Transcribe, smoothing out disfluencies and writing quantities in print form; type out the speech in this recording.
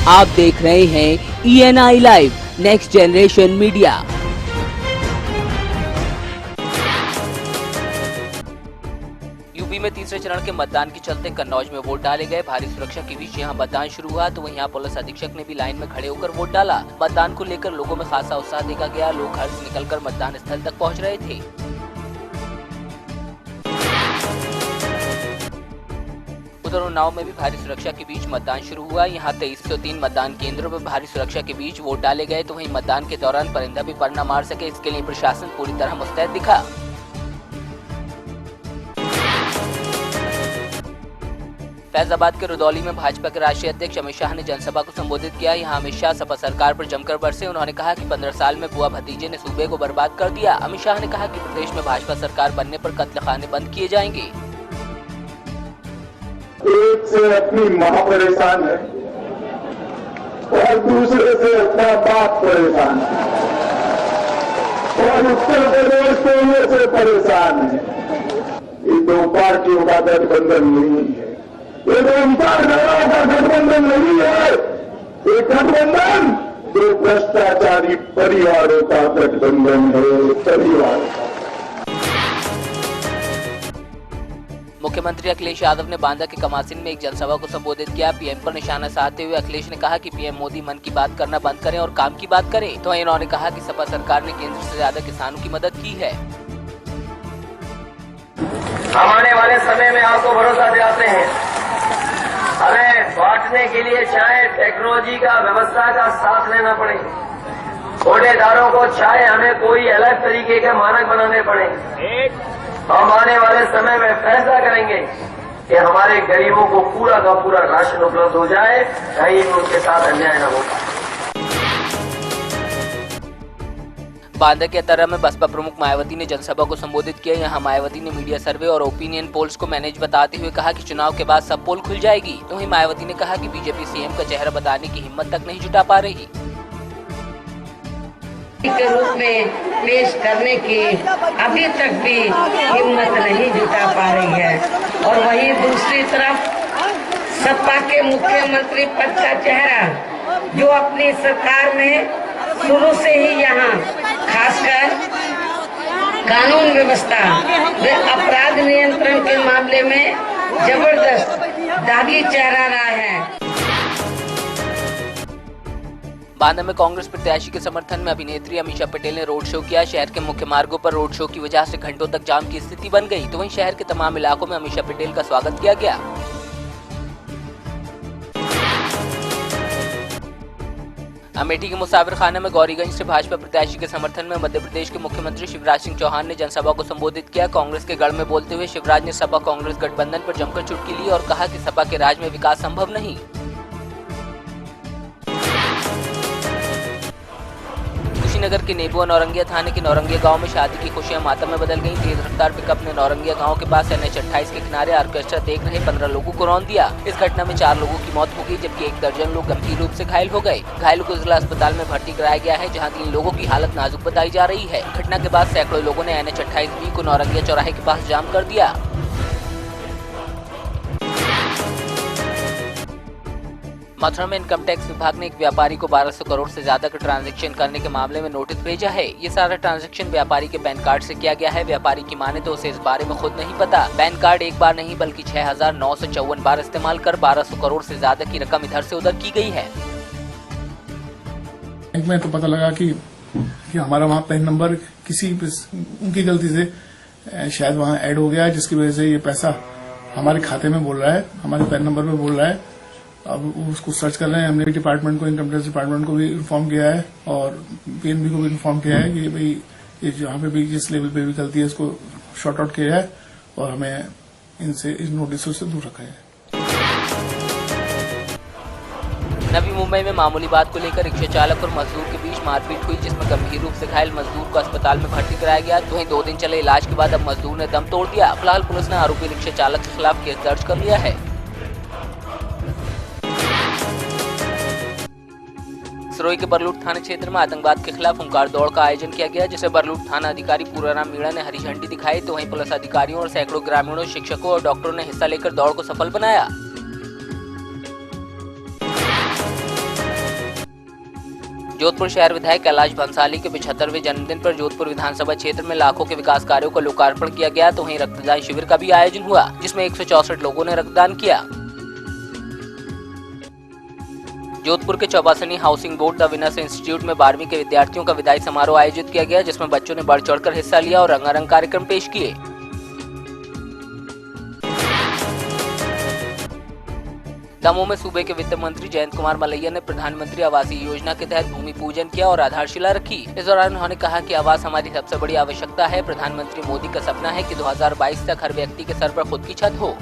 आप देख रहे हैं ENI live next generation media. UP में तीसरे चरण के मतदान के चलते कन्नौज में वोट डाले गए। भारी सुरक्षा के बीच यहां मतदान शुरू हुआ तो वहीं यहां पुलिस अधीक्षक ने भी लाइन में खड़े होकर वोट डाला। मतदान को लेकर लोगों में खासा उत्साह देखा गया। लोग घर से निकलकर मतदान स्थल तक पहुंच रहे थे। उधर उन्नाव में भी भारी सुरक्षा के बीच मतदान शुरू हुआ। यहाँ 2303 मतदान केंद्रों पर भारी सुरक्षा के बीच वोट डाले गए तो वहीं मतदान के दौरान परिंदा भी पर न मार सके, इसके लिए प्रशासन पूरी तरह मुस्तैद दिखा। फैजाबाद के रुदौली में भाजपा के राष्ट्रीय अध्यक्ष अमित शाह ने जनसभा को संबोधित किया। यहाँ अमित शाह सपा सरकार पर जमकर बरसे। उन्होंने कहा कि 15 साल में बुआ भतीजे ने सूबे को बर्बाद कर दिया। अमित शाह ने कहा कि प्रदेश में भाजपा सरकार बनने पर कत्लखाने बंद किए जाएंगे। एक से अपनी मां परेशान है और दूसरे से अपना बाप परेशान है और उत्तर प्रदेश कोने से परेशान है। ये दो पार्टियों का गठबंधन नहीं है, ये दो विचारधाराओं का गठबंधन नहीं है। ये गठबंधन दो भ्रष्टाचारी परिवारों का गठबंधन है। परिवार मुख्यमंत्री अखिलेश यादव ने बांदा के कमासिन में एक जनसभा को संबोधित किया। पीएम पर निशाना साधते हुए अखिलेश ने कहा कि पीएम मोदी मन की बात करना बंद करें और काम की बात करें। तो इन्होंने कहा कि सपा सरकार ने केंद्र से ज्यादा किसानों की मदद की है। हम आने वाले समय में आपको भरोसा दिलाते हैं, हमें बांटने के लिए चाहे टेक्नोलॉजी का व्यवस्था का साथ लेना पड़े, ठेकेदारों को चाहे हमें कोई अलग तरीके के मानक बनाने पड़े, हम आने वाले समय में फैसला करेंगे कि हमारे गरीबों को पूरा का पूरा राशन उपलब्ध हो जाए, कहीं उनके साथ अन्याय न हो। बांदा के अतर्रा में बसपा प्रमुख मायावती ने जनसभा को संबोधित किया। यहाँ मायावती ने मीडिया सर्वे और ओपिनियन पोल्स को मैनेज बताते हुए कहा कि चुनाव के बाद सब पोल खुल जाएगी। तो वहीं मायावती ने कहा कि बीजेपी सीएम का चेहरा बताने की हिम्मत तक नहीं जुटा पा रही। के रूप में पेश करने की अभी तक भी हिम्मत नहीं जुटा पा रही है। और वहीं दूसरी तरफ सपा के मुख्यमंत्री पद का चेहरा जो अपनी सरकार में शुरू से ही यहाँ खासकर कानून व्यवस्था व अपराध नियंत्रण के मामले में जबरदस्त दागी चेहरा रहा है। बांदा में कांग्रेस प्रत्याशी के समर्थन में अभिनेत्री अमीषा पटेल ने रोड शो किया। शहर के मुख्य मार्गों पर रोड शो की वजह से घंटों तक जाम की स्थिति बन गई। तो वहीं शहर के तमाम इलाकों में अमीषा पटेल का स्वागत किया गया। अमेठी के मुसाफिर खाना में गौरीगंज से भाजपा प्रत्याशी के समर्थन में मध्य प्रदेश के मुख्यमंत्री शिवराज सिंह चौहान ने जनसभा को संबोधित किया। कांग्रेस के गढ़ में बोलते हुए शिवराज ने सपा कांग्रेस गठबंधन पर जमकर चुटकी ली और कहा कि सपा के राज में विकास संभव नहीं। कुशीनगर के नेबुआ नौरंगिया थाने के नौरंगिया गांव में शादी की खुशियां मातम में बदल गईं। तेज रफ्तार पिकअप ने नौरंगिया गांव के पास NH 28 के किनारे ऑर्केस्ट्रा देख रहे 15 लोगों को रौंद दिया। इस घटना में 4 लोगों की मौत हो गई जबकि 1 दर्जन लोग गंभीर रूप से घायल हो गए। घायलों को जिला अस्पताल में भर्ती कराया गया है, जहाँ 3 लोगों की हालत नाजुक बताई जा रही है। घटना के बाद सैकड़ों लोगों ने NH 28B को नौरंगिया चौराहे के पास जाम कर दिया। मथुरा में इनकम टैक्स विभाग ने एक व्यापारी को 1200 करोड़ से ज्यादा का ट्रांजैक्शन करने के मामले में नोटिस भेजा है। ये सारा ट्रांजैक्शन व्यापारी के पैन कार्ड से किया गया है। व्यापारी की माने तो उसे इस बारे में खुद नहीं पता। पैन कार्ड एक बार नहीं बल्कि 6954 बार इस्तेमाल कर 1200 करोड़ से ज्यादा की रकम इधर से उधर की गई है। बैंक में तो पता लगा कि हमारा वहाँ पैन नंबर किसी उनकी गलती से शायद वहाँ ऐड हो गया है, जिसकी वजह से ये पैसा हमारे खाते में बोल रहा है, हमारे पैन नंबर में बोल रहा है। अब उसको सर्च कर रहे हैं। हमने डिपार्टमेंट को, इनकम टैक्स डिपार्टमेंट को भी इन्फॉर्म किया है और PNB को भी इन्फॉर्म किया है कि भाई ये जहाँ पे भी जिस लेवल पे भी गलती है इसको शॉर्ट आउट किया है और हमें इनसे इस नोटिसों से दूर रखा है। नवी मुंबई में मामूली बात को लेकर रिक्शा चालक और मजदूर के बीच मारपीट हुई, जिसमें गंभीर रूप से घायल मजदूर को अस्पताल में भर्ती कराया गया। तो वहीं 2 दिन चले इलाज के बाद अब मजदूर ने दम तोड़ दिया। फिलहाल पुलिस ने आरोपी रिक्शा चालक के खिलाफ केस दर्ज कर लिया है। सिरोही के बरलूट थाना क्षेत्र में आतंकवाद के खिलाफ हुंकार दौड़ का आयोजन किया गया, जिसे बरलूट थाना अधिकारी पूराराम मीणा ने हरी झंडी दिखाई। तो वहीं पुलिस अधिकारियों और सैकड़ों ग्रामीणों, शिक्षकों और डॉक्टरों ने हिस्सा लेकर दौड़ को सफल बनाया। जोधपुर शहर विधायक कैलाश भंसाली के 75वें जन्मदिन पर जोधपुर विधानसभा क्षेत्र में लाखों के विकास कार्यों का लोकार्पण किया गया, तो वहीं रक्तदान शिविर का भी आयोजन हुआ, जिसमें 164 लोगों ने रक्तदान किया। जोधपुर के Chopasni housing board the winners institute में 12वीं के विद्यार्थियों का विदाई समारोह आयोजित किया गया, जिसमें बच्चों ने बढ़ चढ़कर हिस्सा लिया और रंगारंग कार्यक्रम पेश किए। दमोह में सूबे के वित्त मंत्री जयंत कुमार मलैया ने प्रधानमंत्री आवासीय योजना के तहत भूमि पूजन किया और आधारशिला रखी। इस दौरान उन्होंने कहा कि आवास हमारी सबसे बड़ी आवश्यकता है। प्रधानमंत्री मोदी का सपना है कि 2022 तक हर व्यक्ति के सर पर खुद की छत हो।